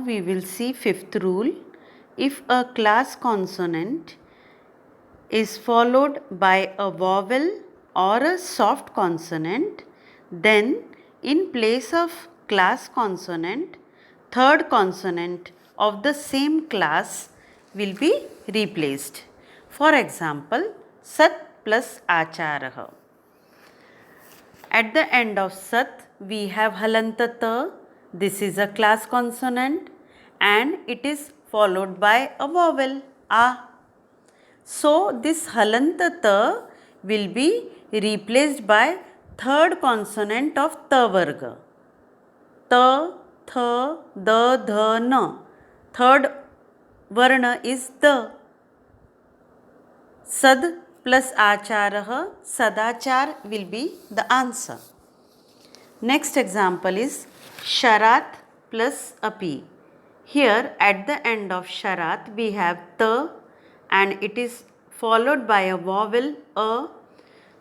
We will see fifth rule. If a class consonant is followed by a vowel or a soft consonant, then in place of class consonant, third consonant of the same class will be replaced. For example, Sat plus Acharah. At the end of Sat, we have Halantata. This is a class consonant and it is followed by a vowel A. So, this Halantata will be replaced by third consonant of Ta varga. Ta, Tha, Da, Dha, Na. Third varna is Da. Sad plus Acharah, Sadachar will be the answer. Next example is Sharat plus Api. Here at the end of Sharat we have Ta and it is followed by a vowel A.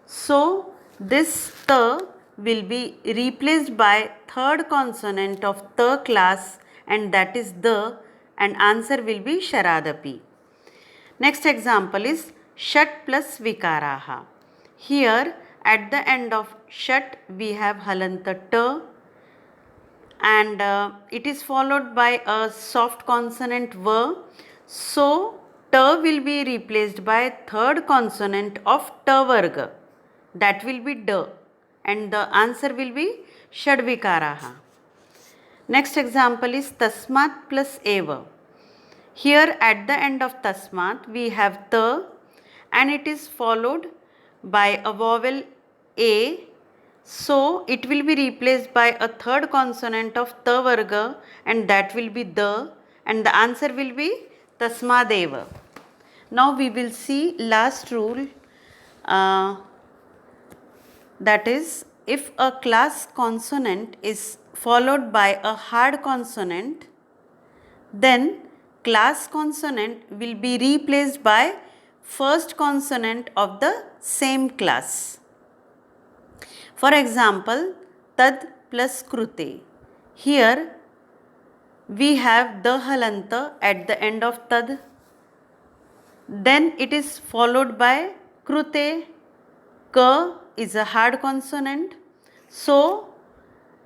So this Ta will be replaced by third consonant of Ta class and that is the, and answer will be Sharadapi. Next example is Shat plus Vikaraha. Here at the end of Shat we have Halanta Ta and it is followed by a soft consonant V. So Ta will be replaced by third consonant of Ta varga, that will be Da, and the answer will be Shadvikaraha. Next example is Tasmat plus Eva. Here at the end of Tasmat we have Ta and it is followed by a vowel A. So it will be replaced by a third consonant of Ta varga and that will be Da, and the answer will be Tasmadeva. Now we will see last rule, that is, if a class consonant is followed by a hard consonant, then class consonant will be replaced by first consonant of the same class. For example, Tad plus Krute. Here we have the halanta at the end of Tad. Then it is followed by Krute. Ka is a hard consonant. So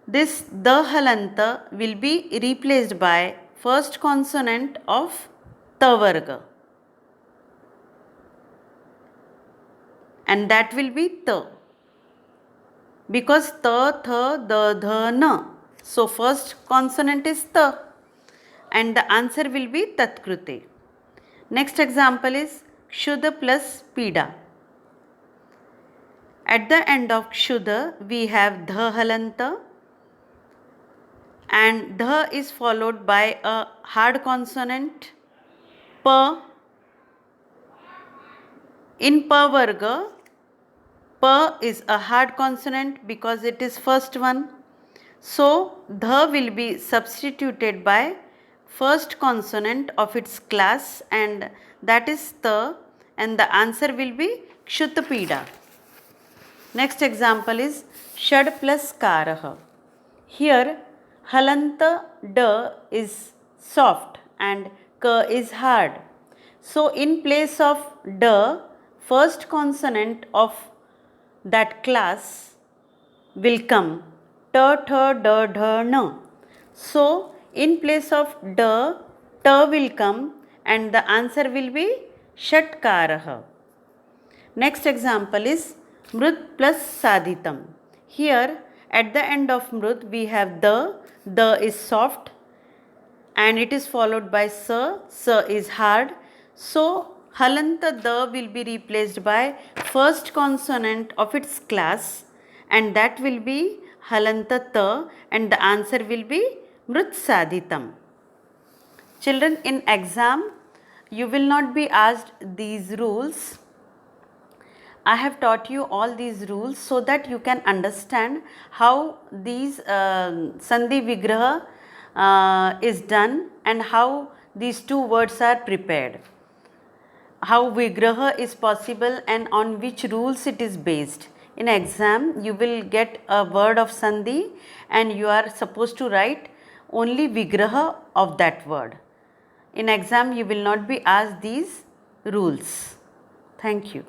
this the halanta will be replaced by first consonant of Ta varga, and that will be Ta, because Ta, Tha, Da, Dha, Na. So first consonant is Ta and the answer will be Tatkrute. Next example is Kshuda plus Pida. At the end of Kshuda we have Dha halanta and Dha is followed by a hard consonant Pa. In Pa varga, Pa is a hard consonant because it is first one. So Dha will be substituted by first consonant of its class and that is Ta, and the answer will be Kshutapida. Next example is Shad plus Karaha. Here Halanta Da is soft and Ka is hard. So in place of Da, first consonant of that class will come Ta, Tha, Da, Dha, Na. So in place of Da, Ta will come and the answer will be Shatkaraha. Next example is Mrut plus Sadhitam. Here at the end of Mrut we have the is soft and it is followed by Sa is hard. So Halanta Da will be replaced by first consonant of its class and that will be Halanta Ta and the answer will be Mrut Sadhitam. Children, in exam you will not be asked these rules. I have taught you all these rules so that you can understand how these Sandhi Vigraha is done and how these two words are prepared. How Vigraha is possible and on which rules it is based. In exam, you will get a word of Sandhi and you are supposed to write only vigraha of that word. In exam, you will not be asked these rules. Thank you.